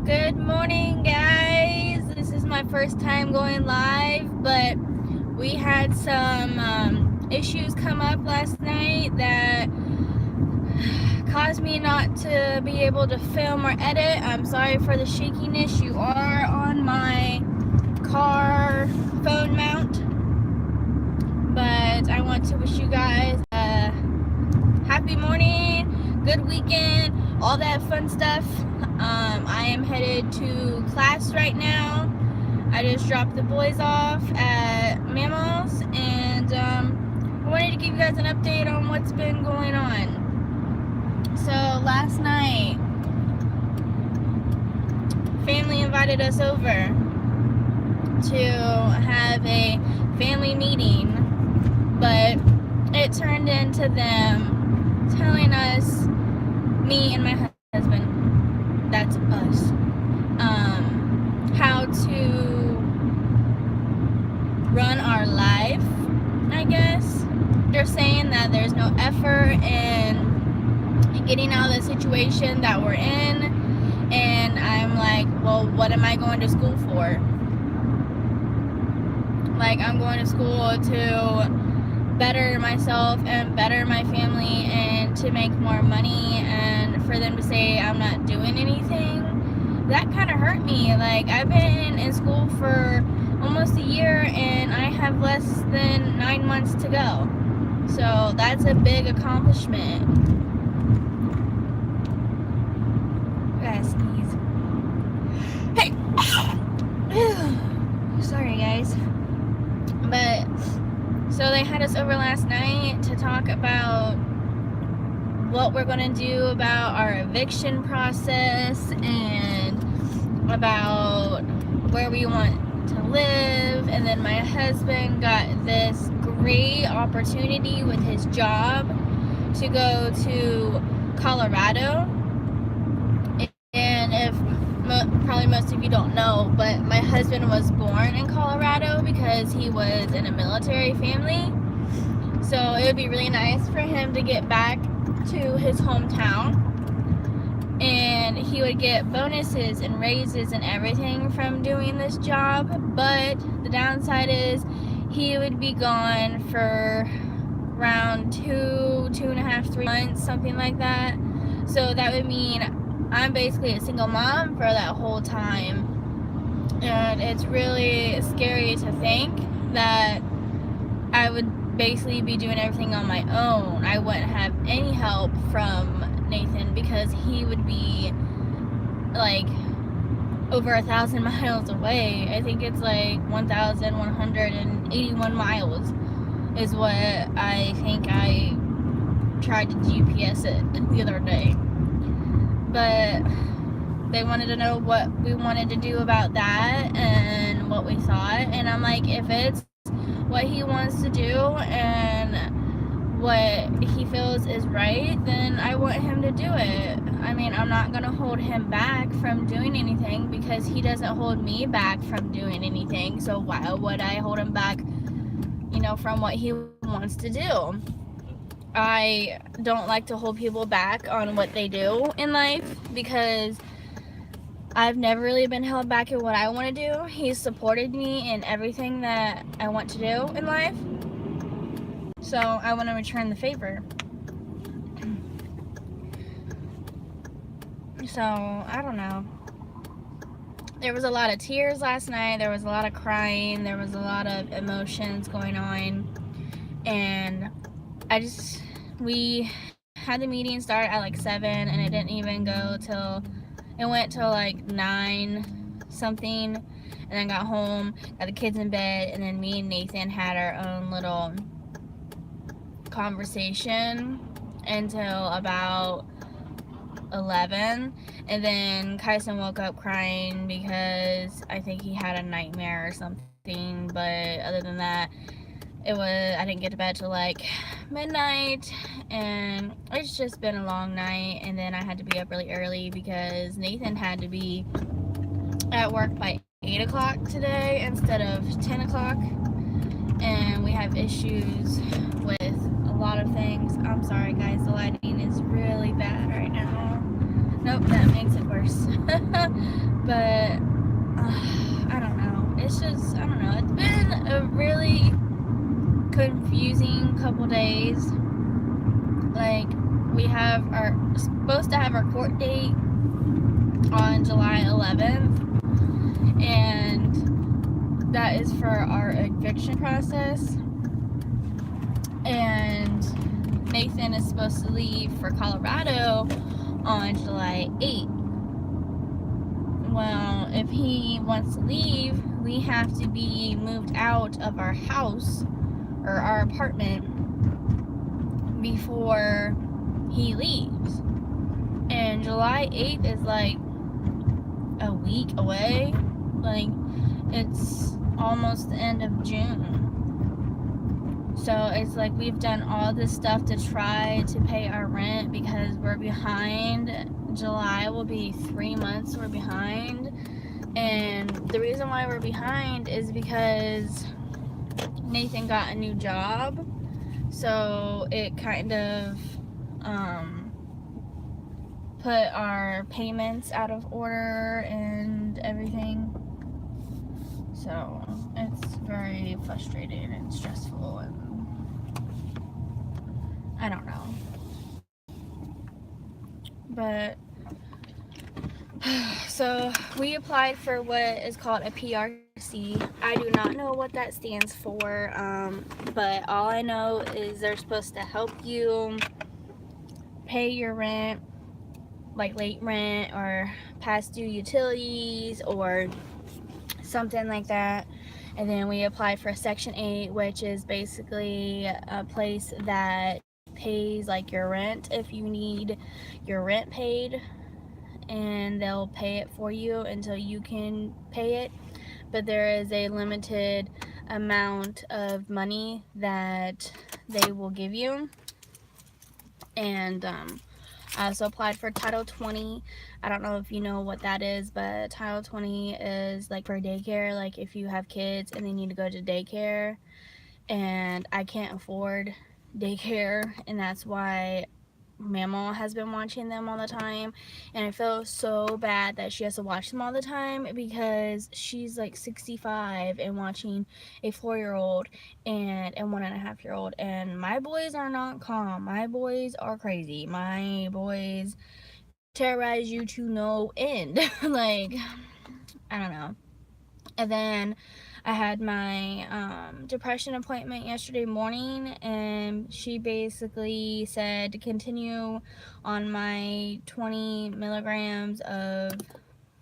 Good morning, guys. This is my first time going live, but we had some issues come up last night that caused me not to be able to film or edit. I'm sorry for the shakiness. You are on my car phone mount, but I want to wish you guys a happy morning, good weekend, all that fun stuff. I am headed to class right now. I just dropped the boys off at Mammals, and I wanted to give you guys an update on what's been going on. So last night, family invited us over to have a family meeting, but it turned into them telling us, me and my husband, that's us, how to run our life, I guess. They're saying that there's no effort in getting out of the situation that we're in, and I'm like, well, what am I going to school for? Like, I'm going to school to better myself and better my family and to make more money, and for them to say I'm not doing anything, that kind of hurt me. Like, I've been in school for almost a year and I have less than 9 months to go, so that's a big accomplishment. I gotta sneeze. Hey. Sorry, guys. But so they had us over last night to talk about what we're going to do about our eviction process and about where we want to live. And then my husband got this great opportunity with his job to go to Colorado. And if probably most of you don't know, but my husband was born in Colorado because he was in a military family. So it would be really nice for him to get back to his hometown, and he would get bonuses and raises and everything from doing this job. But the downside is he would be gone for around 2.5, 3 months, something like that. So that would mean I'm basically a single mom for that whole time, and it's really scary to think that I would basically be doing everything on my own. I wouldn't have any help from Nathan because he would be like over 1,000 miles away. I think it's like 1,181 miles is what I think I tried to GPS it the other day. But they wanted to know what we wanted to do about that and what we thought. And I'm like, if it's what he wants to do and what he feels is right, then I want him to do it. I mean, I'm not going to hold him back from doing anything because he doesn't hold me back from doing anything. So why would I hold him back, from what he wants to do? I don't like to hold people back on what they do in life because I've never really been held back in what I want to do. He's supported me in everything that I want to do in life. So I want to return the favor. So, I don't know. There was a lot of tears last night. There was a lot of crying. There was a lot of emotions going on. And we had the meeting start at like 7, and it didn't even go till, it went till like 9 something, and then got home, got the kids in bed, and then me and Nathan had our own little conversation until about 11, and then Kyson woke up crying because I think he had a nightmare or something. But other than that, I didn't get to bed till like midnight, and it's just been a long night. And then I had to be up really early because Nathan had to be at work by 8 o'clock today instead of 10 o'clock, and we have issues with a lot of things. I'm sorry guys, the lighting is really bad right now. Nope, that makes it worse. But I don't know. It's just, I don't know. It's been a really confusing couple days. Like, we have our supposed to have our court date on July 11th, and that is for our eviction process. And Nathan is supposed to leave for Colorado on July 8th. Well, if he wants to leave, we have to be moved out of our house or our apartment before he leaves. And July 8th is like a week away. Like, it's almost the end of June. So it's like we've done all this stuff to try to pay our rent because we're behind. July will be 3 months we're behind. And the reason why we're behind is because Nathan got a new job. So it kind of put our payments out of order and everything. So it's very frustrating and stressful, and I don't know. But so we applied for what is called a PRC. I do not know what that stands for, but all I know is they're supposed to help you pay your rent, like late rent or past due utilities or something like that. And then we applied for Section 8, which is basically a place that pays like your rent if you need your rent paid, and they'll pay it for you until you can pay it. But there is a limited amount of money that they will give you. And I also applied for Title 20. I don't know if you know what that is, but Title 20 is like for daycare, like if you have kids and they need to go to daycare, and I can't afford daycare, and that's why Mama has been watching them all the time, and I feel so bad that she has to watch them all the time because she's like 65 and watching a 4-year-old and a 1.5-year-old, and my boys are not calm. My boys are crazy. My boys terrorize you to no end. Like, I don't know. And then I had my depression appointment yesterday morning, and she basically said to continue on my 20 milligrams of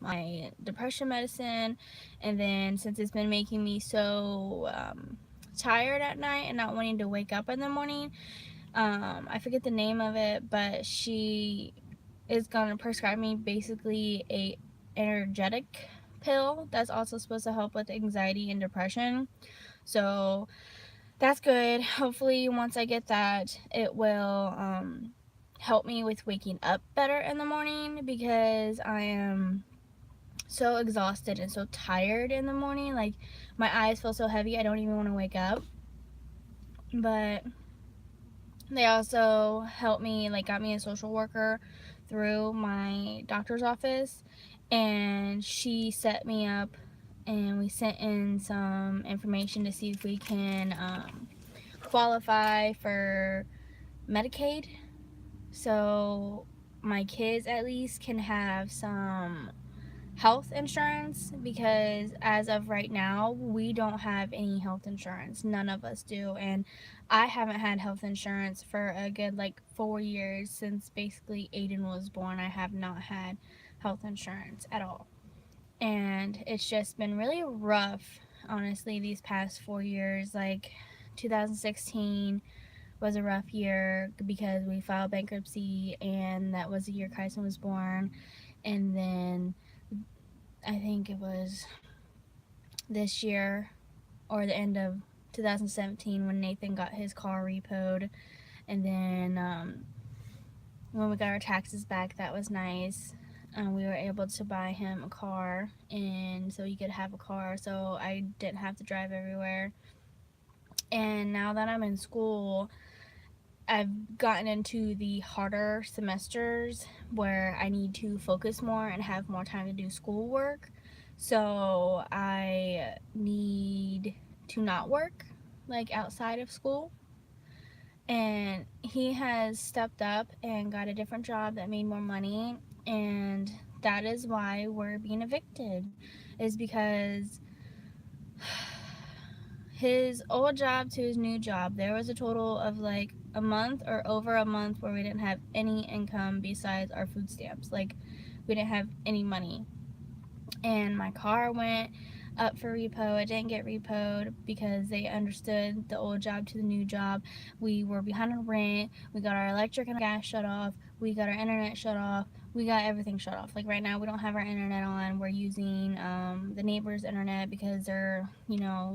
my depression medicine. And then since it's been making me so tired at night and not wanting to wake up in the morning, I forget the name of it, but she is going to prescribe me basically a energetic pill that's also supposed to help with anxiety and depression. So that's good. Hopefully once I get that, it will help me with waking up better in the morning, because I am so exhausted and so tired in the morning. Like, my eyes feel so heavy I don't even want to wake up. But they also helped me, like got me a social worker through my doctor's office, and she set me up, and we sent in some information to see if we can qualify for Medicaid, so my kids at least can have some health insurance, because as of right now we don't have any health insurance. None of us do, and I haven't had health insurance for a good like 4 years. Since basically Aiden was born, I have not had health insurance at all, and it's just been really rough, honestly, these past 4 years. Like, 2016 was a rough year because we filed bankruptcy, and that was the year Kyson was born. And then I think it was this year or the end of 2017 when Nathan got his car repoed. And then when we got our taxes back, that was nice. We were able to buy him a car, and so he could have a car, so I didn't have to drive everywhere. And now that I'm in school, I've gotten into the harder semesters where I need to focus more and have more time to do schoolwork. So I need to not work like outside of school. And he has stepped up and got a different job that made more money. And that is why we're being evicted, is because his old job to his new job, there was a total of like a month or over a month where we didn't have any income besides our food stamps. Like, we didn't have any money. And my car went up for repo. It didn't get repoed because they understood the old job to the new job. We were behind on rent. We got our electric and gas shut off. We got our internet shut off. We got everything shut off. Like right now, we don't have our internet on. We're using the neighbor's internet because they're,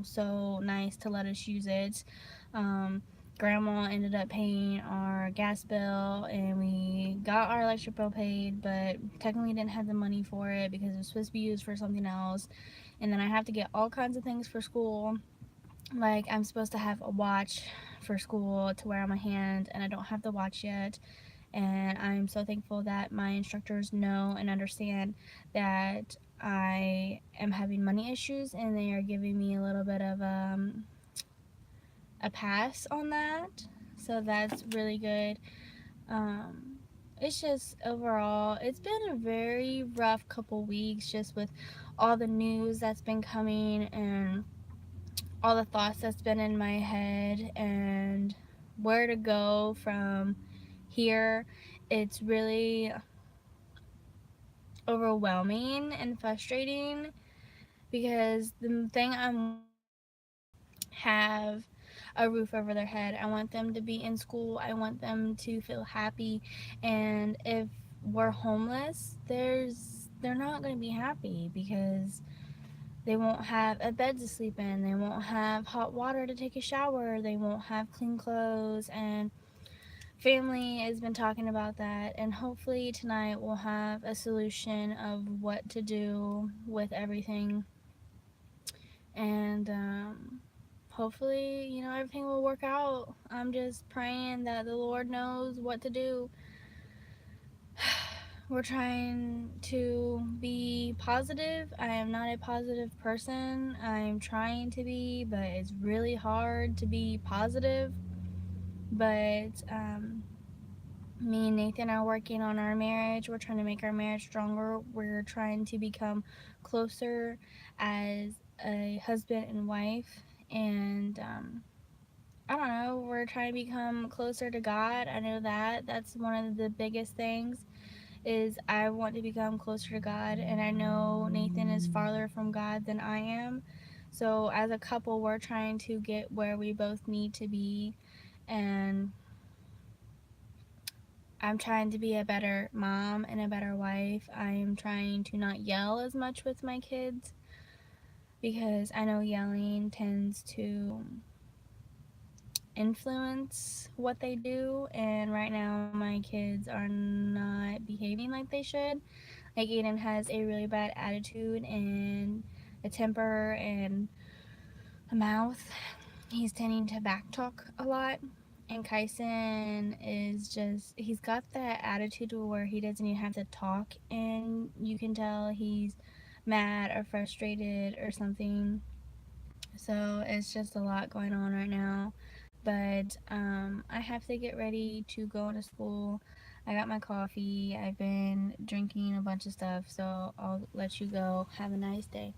so nice to let us use it. Um, Grandma ended up paying our gas bill, and we got our electric bill paid, but technically didn't have the money for it because it was supposed to be used for something else. And then I have to get all kinds of things for school. Like, I'm supposed to have a watch for school to wear on my hand, and I don't have the watch yet. And I'm so thankful that my instructors know and understand that I am having money issues, and they are giving me a little bit of a pass on that. So that's really good. Um, it's just overall, it's been a very rough couple weeks just with all the news that's been coming and all the thoughts that's been in my head and where to go from here. It's really overwhelming and frustrating because the thing I'm have a roof over their head. I want them to be in school. I want them to feel happy. And if we're homeless, they're not going to be happy because they won't have a bed to sleep in. They won't have hot water to take a shower. They won't have clean clothes. And family has been talking about that. And hopefully tonight we'll have a solution of what to do with everything. And hopefully, everything will work out. I'm just praying that the Lord knows what to do. We're trying to be positive. I am not a positive person. I'm trying to be, but it's really hard to be positive. But me and Nathan are working on our marriage. We're trying to make our marriage stronger. We're trying to become closer as a husband and wife. And I don't know, we're trying to become closer to God. I know that that's one of the biggest things, is I want to become closer to God, and I know Nathan is farther from God than I am. So as a couple, we're trying to get where we both need to be, and I'm trying to be a better mom and a better wife. I'm trying to not yell as much with my kids because I know yelling tends to influence what they do, and right now my kids are not behaving like they should. Like, Aiden has a really bad attitude and a temper and a mouth. He's tending to backtalk a lot. And Kyson is just, he's got that attitude where he doesn't even have to talk, and you can tell he's mad or frustrated or something. So it's just a lot going on right now. But I have to get ready to go into school. I got my coffee. I've been drinking a bunch of stuff. So I'll let you go. Have a nice day.